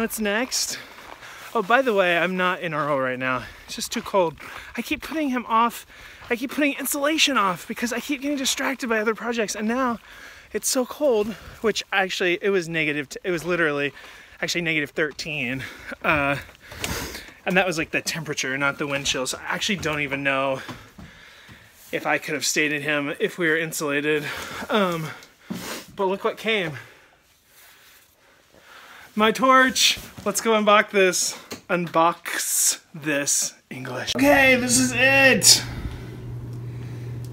what's next? Oh, by the way, I'm not in Earl right now. It's just too cold. I keep putting him off. I keep putting insulation off because I keep getting distracted by other projects. And now it's so cold, which actually it was negative. It was literally actually negative 13. And that was like the temperature, not the wind chill. So I actually don't even know if I could have stayed in him if we were insulated. But look what came. My torch. Let's go unbox this. Unbox this English. Okay, this is it.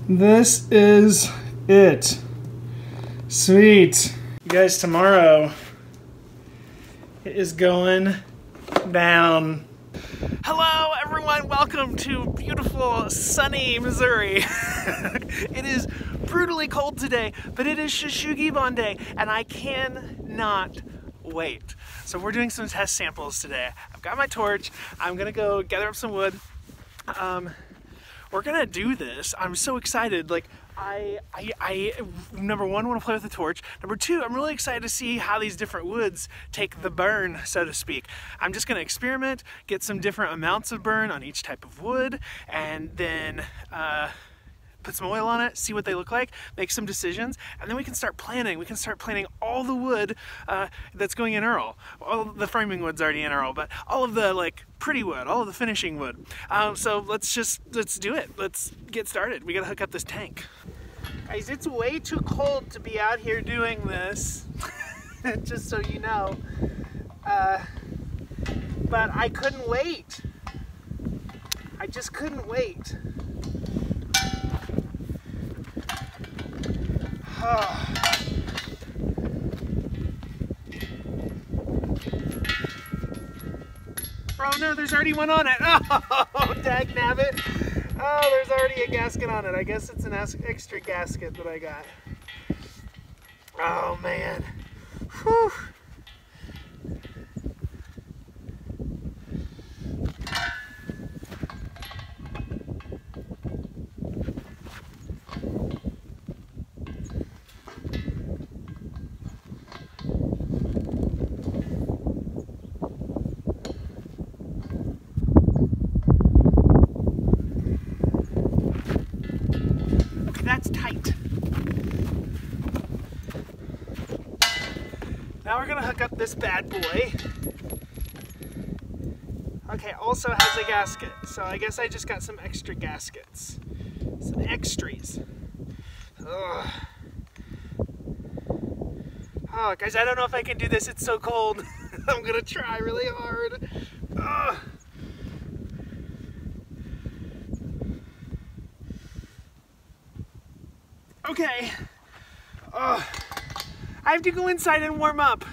This is it. Sweet. You guys, tomorrow it is going down. Hello everyone, welcome to beautiful sunny Missouri. It is brutally cold today, but it is Shou Sugi Ban day and I cannot wait. So we're doing some test samples today. I've got my torch. I'm gonna go gather up some wood. We're gonna do this. I'm so excited. Like I number one, want to play with the torch. Number two, I'm really excited to see how these different woods take the burn, so to speak. I'm just gonna experiment, get some different amounts of burn on each type of wood, and then put some oil on it, see what they look like, make some decisions, and then we can start planning. We can start planning all the wood that's going in Earl. All the framing wood's already in Earl, but all of the like pretty wood, all of the finishing wood. So let's do it. Let's get started. We gotta hook up this tank. Guys, it's way too cold to be out here doing this, just so you know. But I couldn't wait. I just couldn't wait. Oh no, there's already one on it. Oh, dag nabbit. Oh, there's already a gasket on it. I guess it's an extra gasket that I got. Oh man. Whew. That's tight. Now we're gonna hook up this bad boy. Okay, also has a gasket, so I guess I just got some extra gaskets. Some extras. Ugh. Oh, guys, I don't know if I can do this. It's so cold. I'm gonna try really hard. Ugh. Okay, I have to go inside and warm up.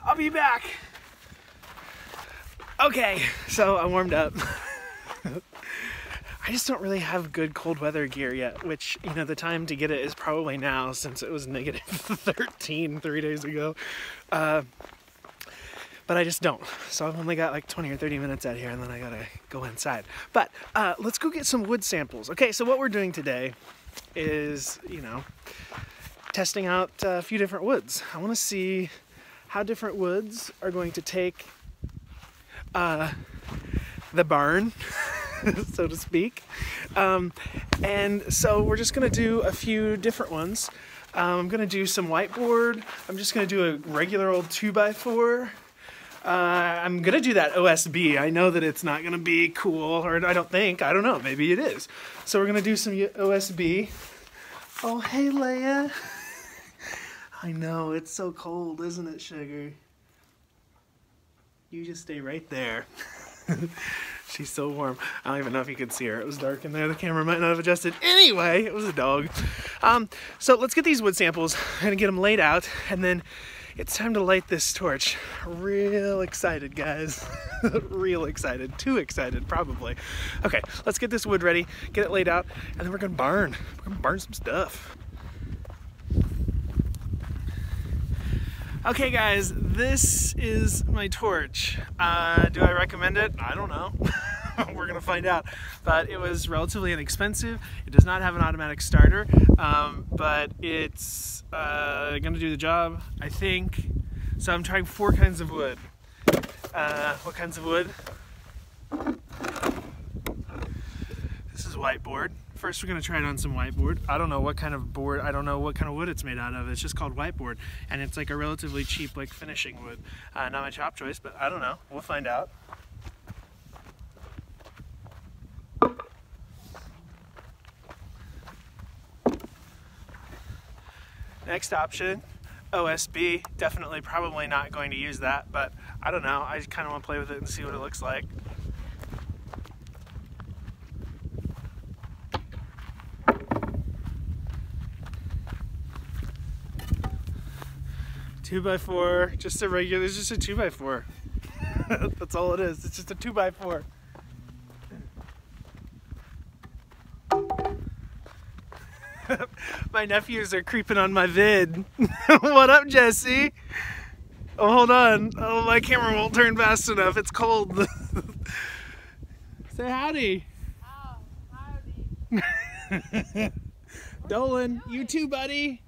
I'll be back. Okay, so I warmed up. I just don't really have good cold weather gear yet, which, you know, the time to get it is probably now since it was negative 13 3 days ago. But I just don't. So I've only got like 20 or 30 minutes out here and then I gotta go inside. But let's go get some wood samples. Okay, so what we're doing today is, you know, testing out a few different woods. I want to see how different woods are going to take the burn, so to speak. And so we're just going to do a few different ones. I'm going to do some whiteboard. I'm just going to do a regular old 2x4. I'm gonna do that OSB. I know that it's not gonna be cool, or I don't know, maybe it is. So we're gonna do some OSB. Oh, hey Leia. I know, it's so cold, isn't it, sugar? You just stay right there. She's so warm. I don't even know if you could see her. It was dark in there. The camera might not have adjusted. Anyway, it was a dog. So let's get these wood samples. I'm gonna get them laid out, and then it's time to light this torch. Real excited, guys. Real excited. Too excited, probably. Okay, let's get this wood ready, get it laid out, and then we're gonna burn. We're gonna burn some stuff. Okay, guys, this is my torch. Do I recommend it? I don't know. We're gonna find out. But it was relatively inexpensive. It does not have an automatic starter, but it's gonna do the job, I think. So I'm trying 4 kinds of wood. What kinds of wood? This is whiteboard. First we're going to try it on some whiteboard. I don't know what kind of board, I don't know what kind of wood it's made out of. It's just called whiteboard. And it's like a relatively cheap like finishing wood. Not my chop choice, but I don't know. We'll find out. Next option, OSB. Definitely probably not going to use that, but I don't know. I just kind of want to play with it and see what it looks like. Two by 4, just a regular, it's just a 2x4. That's all it is. It's just a 2x4. My nephews are creeping on my vid. What up, Jesse? Oh, hold on. Oh, my camera won't turn fast enough. It's cold. Say howdy. Oh, howdy. Dolan, you too, buddy.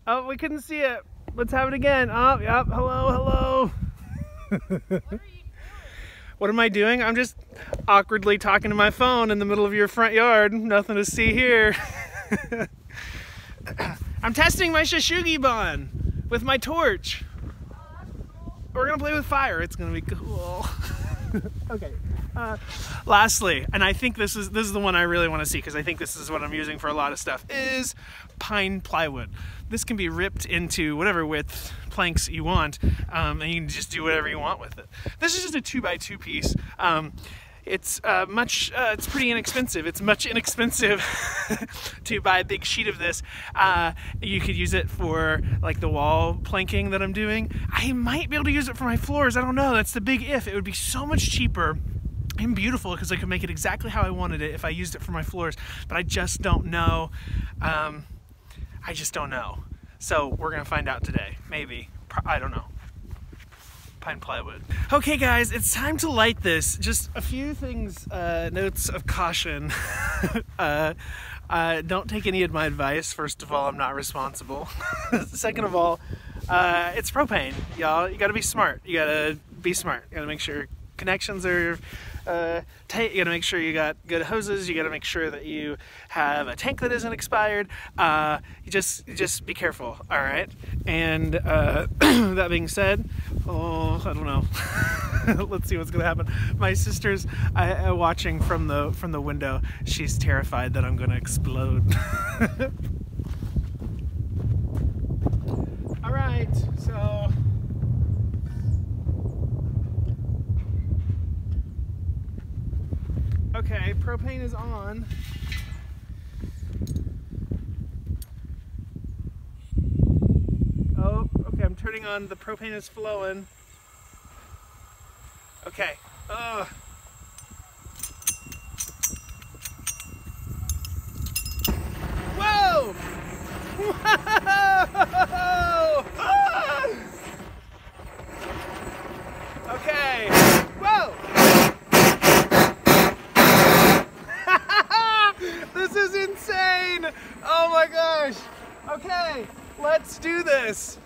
Oh, we couldn't see it. Let's have it again. Oh, yep. Hello, hello. What are you doing? What am I doing? I'm just awkwardly talking to my phone in the middle of your front yard. Nothing to see here. I'm testing my Shou Sugi Ban with my torch. Oh, that's cool. We're gonna play with fire. It's gonna be cool. Okay. Lastly, and I think this is the one I really want to see because I think this is what I'm using for a lot of stuff, is pine plywood. This can be ripped into whatever width planks you want, and you can just do whatever you want with it. This is just a 2x2 piece. It's it's pretty inexpensive. It's much inexpensive to buy a big sheet of this. You could use it for like the wall planking that I'm doing. I might be able to use it for my floors. I don't know. That's the big if. It would be so much cheaper and beautiful because I could make it exactly how I wanted it if I used it for my floors. But I just don't know. I just don't know. So we're gonna find out today. Maybe. I don't know. Pine plywood. Okay guys, it's time to light this. Just a few things, notes of caution. Don't take any of my advice. First of all, I'm not responsible. Second of all, it's propane, y'all. You gotta be smart. You gotta be smart. You gotta make sure connections are tight. You gotta make sure you got good hoses. You gotta make sure that you have a tank that isn't expired. You just be careful, all right? And that being said, oh, I don't know. Let's see what's gonna happen. My sister's watching from the window. She's terrified that I'm gonna explode. All right, so. Okay, propane is on. Oh, okay, I'm turning on, the propane is flowing. Okay, Whoa! Whoa! Okay, whoa! This is insane! Oh my gosh! Okay, let's do this!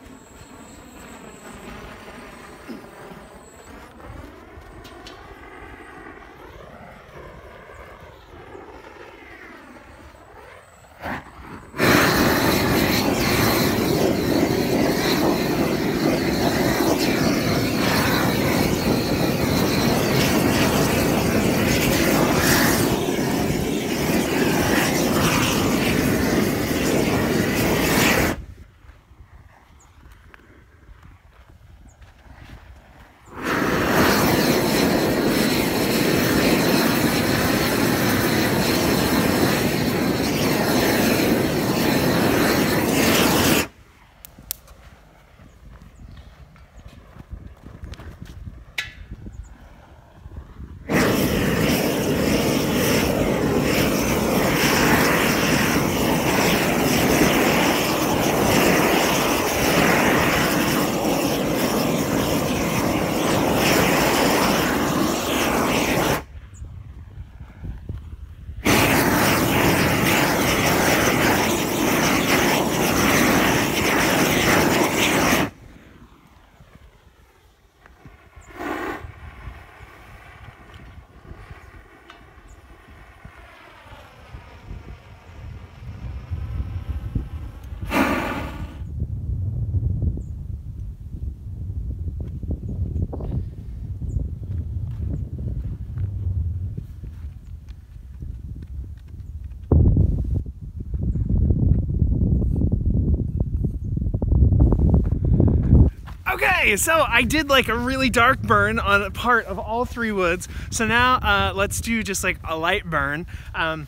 Okay, so I did like a really dark burn on a part of all three woods. So now let's do just like a light burn. I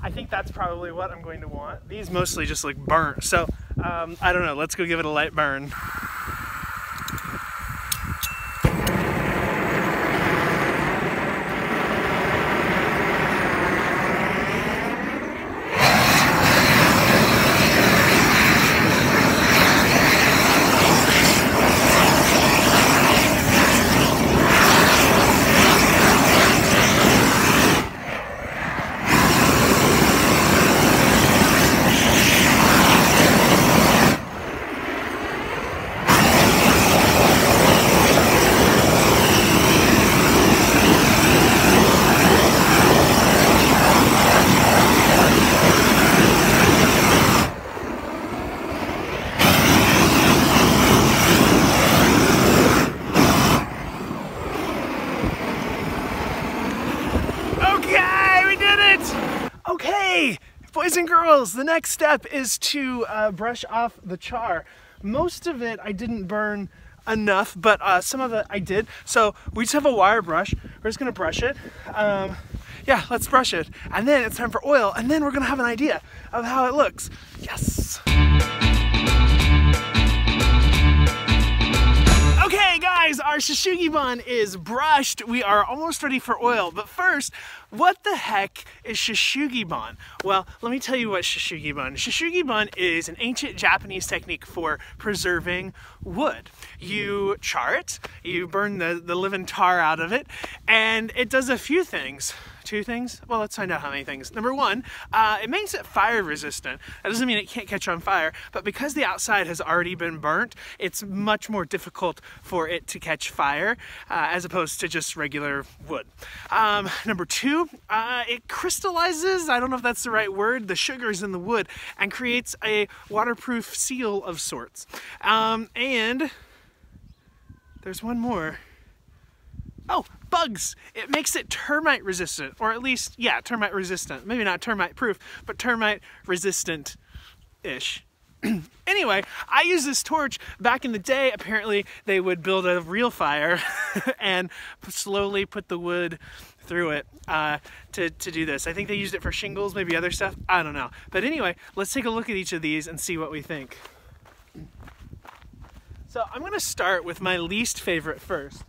think that's probably what I'm going to want. These mostly just look burnt. So I don't know, let's go give it a light burn. Boys and girls, the next step is to brush off the char. Most of it I didn't burn enough, but some of it I did. So we just have a wire brush. We're just gonna brush it. Yeah, let's brush it. And then it's time for oil, and then we're gonna have an idea of how it looks. Yes! Okay guys, our Shou Sugi Ban is brushed. We are almost ready for oil, but first, what the heck is Shou Sugi Ban? Well, let me tell you what Shou Sugi Ban is. Shou Sugi Ban is an ancient Japanese technique for preserving wood. You char it, you burn the living tar out of it, and it does a few things. Two things? Well, let's find out how many things. Number one, it makes it fire resistant. That doesn't mean it can't catch on fire, but because the outside has already been burnt, it's much more difficult for it to catch fire as opposed to just regular wood. Number two, it crystallizes, I don't know if that's the right word, the sugars in the wood and creates a waterproof seal of sorts. And there's one more. Oh, bugs. It makes it termite resistant, or at least, yeah, termite resistant. Maybe not termite proof, but termite resistant-ish. Anyway, I used this torch back in the day. Apparently, they would build a real fire and slowly put the wood through it to do this. I think they used it for shingles, maybe other stuff. I don't know. But anyway, let's take a look at each of these and see what we think. So I'm going to start with my least favorite first.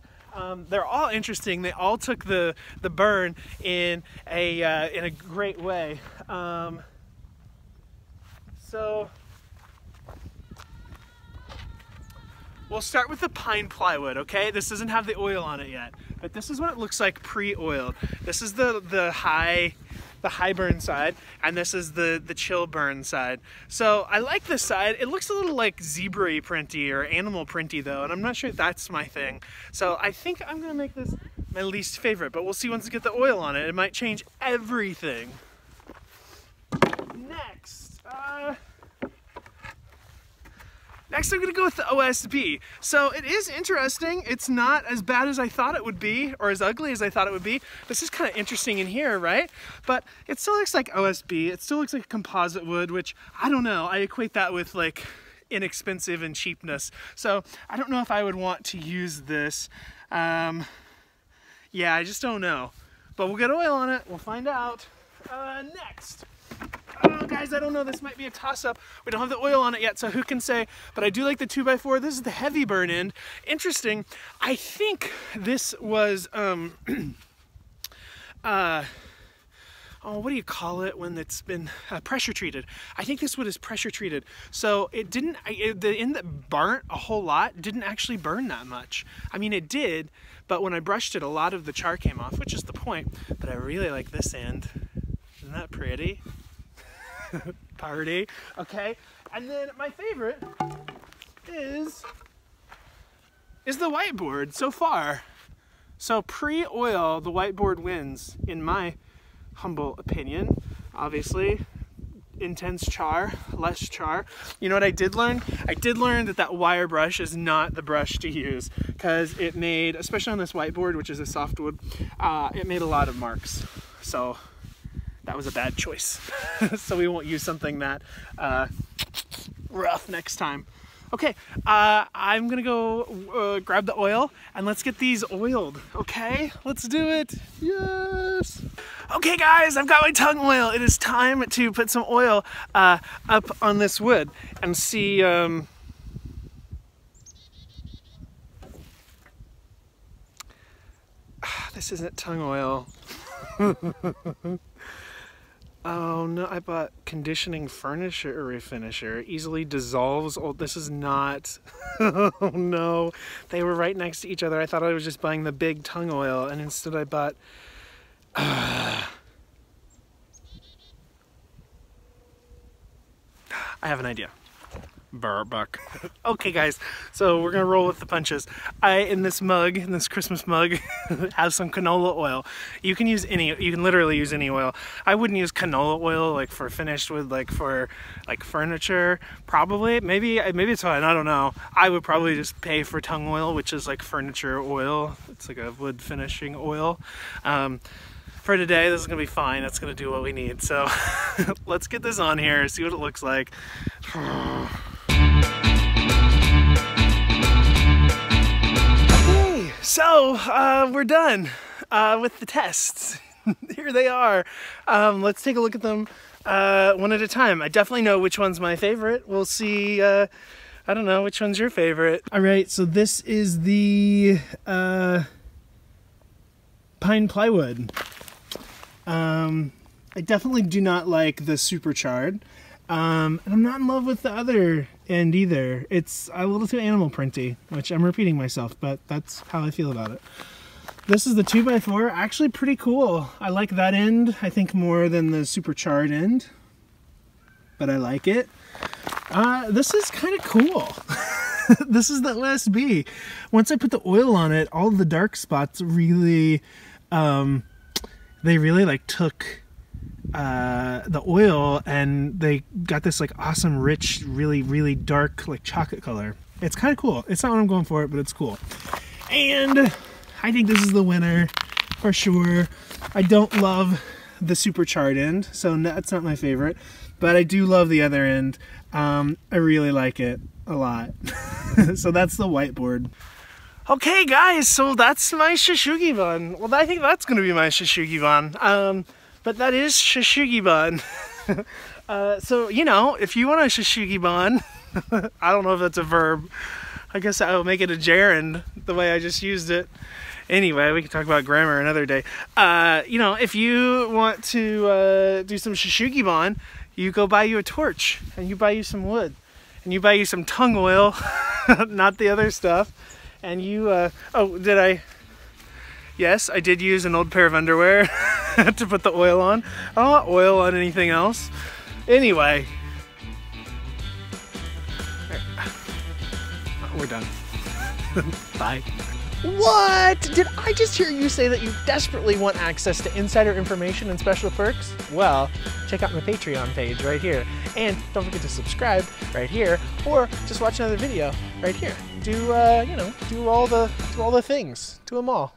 They're all interesting. They all took the burn in a great way. So we'll start with the pine plywood, okay? This doesn't have the oil on it yet, but this is what it looks like pre-oiled. This is the high burn side, and this is the chill burn side. So I like this side. It looks a little like zebra-y printy or animal printy though, and I'm not sure that's my thing. So I think I'm gonna make this my least favorite, but we'll see once we get the oil on it. It might change everything. Next, I'm gonna go with the OSB. So it is interesting. It's not as bad as I thought it would be, or as ugly as I thought it would be. This is kind of interesting in here, right? But it still looks like OSB. It still looks like composite wood, which I don't know. I equate that with like inexpensive and cheapness. So I don't know if I would want to use this. Yeah, I just don't know. But we'll get oil on it. We'll find out. Next. Oh, guys, I don't know. This might be a toss-up. We don't have the oil on it yet, so who can say? But I do like the 2x4. This is the heavy burn end. Interesting. I think this was, oh, what do you call it when it's been pressure treated? I think this wood is pressure treated. So it didn't, the end that burnt a whole lot didn't actually burn that much. I mean, it did, but when I brushed it, a lot of the char came off, which is the point. But I really like this end. Isn't that pretty? Party. Okay. And then my favorite is the whiteboard so far. So pre-oil, the whiteboard wins, in my humble opinion. Obviously, intense char, less char. You know what I did learn? I did learn that wire brush is not the brush to use, because it made, especially on this whiteboard, which is a softwood, it made a lot of marks. So that was a bad choice. So we won't use something that rough next time. Okay, I'm gonna go grab the oil and let's get these oiled, okay? Let's do it. Yes. Okay guys, I've got my tongue oil. It is time to put some oil up on this wood and see this isn't tongue oil. Oh no, I bought conditioning furniture refinisher. Easily dissolves. Oh, this is not. Oh no. They were right next to each other. I thought I was just buying the big tongue oil, and instead I bought. I have an idea. Burbuck. Okay guys, so we're gonna roll with the punches. In this Christmas mug, have some canola oil. You can literally use any oil. I wouldn't use canola oil like for finished wood, like for like furniture. Probably, maybe it's fine, I don't know. I would probably just pay for tongue oil, which is like furniture oil. It's like a wood finishing oil. For today, this is gonna be fine. That's gonna do what we need. So let's get this on here, see what it looks like. Okay, so we're done with the tests. Here they are. Let's take a look at them one at a time. I definitely know which one's my favorite. We'll see. I don't know, which one's your favorite? All right, so this is the pine plywood. I definitely do not like the super charred. And I'm not in love with the other end either. It's a little too animal printy, which I'm repeating myself, but that's how I feel about it. This is the 2x4, actually pretty cool. I like that end, I think, more than the super charred end, but I like it. This is kind of cool. This is the OSB. Once I put the oil on it, all the dark spots really, they really like took the oil and they got this like awesome rich really dark like chocolate color. It's kind of cool. It's not what I'm going for, but it's cool. And I think this is the winner for sure. I don't love the super charred end, so that's not my favorite, but I do love the other end. I really like it a lot. So that's the whiteboard. Okay guys, so that's my Shou Sugi Ban. Well, I think that's gonna be my Shou Sugi Ban. But that is Shou Sugi Ban. So, you know, if you want a Shou Sugi Ban, I don't know if that's a verb. I guess I'll make it a gerund, the way I just used it. Anyway, we can talk about grammar another day. You know, if you want to do some Shou Sugi Ban, you go buy you a torch, and you buy you some wood, and you buy you some tongue oil, not the other stuff. And you, oh, did I? Yes, I did use an old pair of underwear to put the oil on. I don't want oil on anything else. Anyway. We're done. Bye. What? Did I just hear you say that you desperately want access to insider information and special perks? Well, check out my Patreon page right here. And don't forget to subscribe right here, or just watch another video right here. Do, you know, do all the things. Do them all.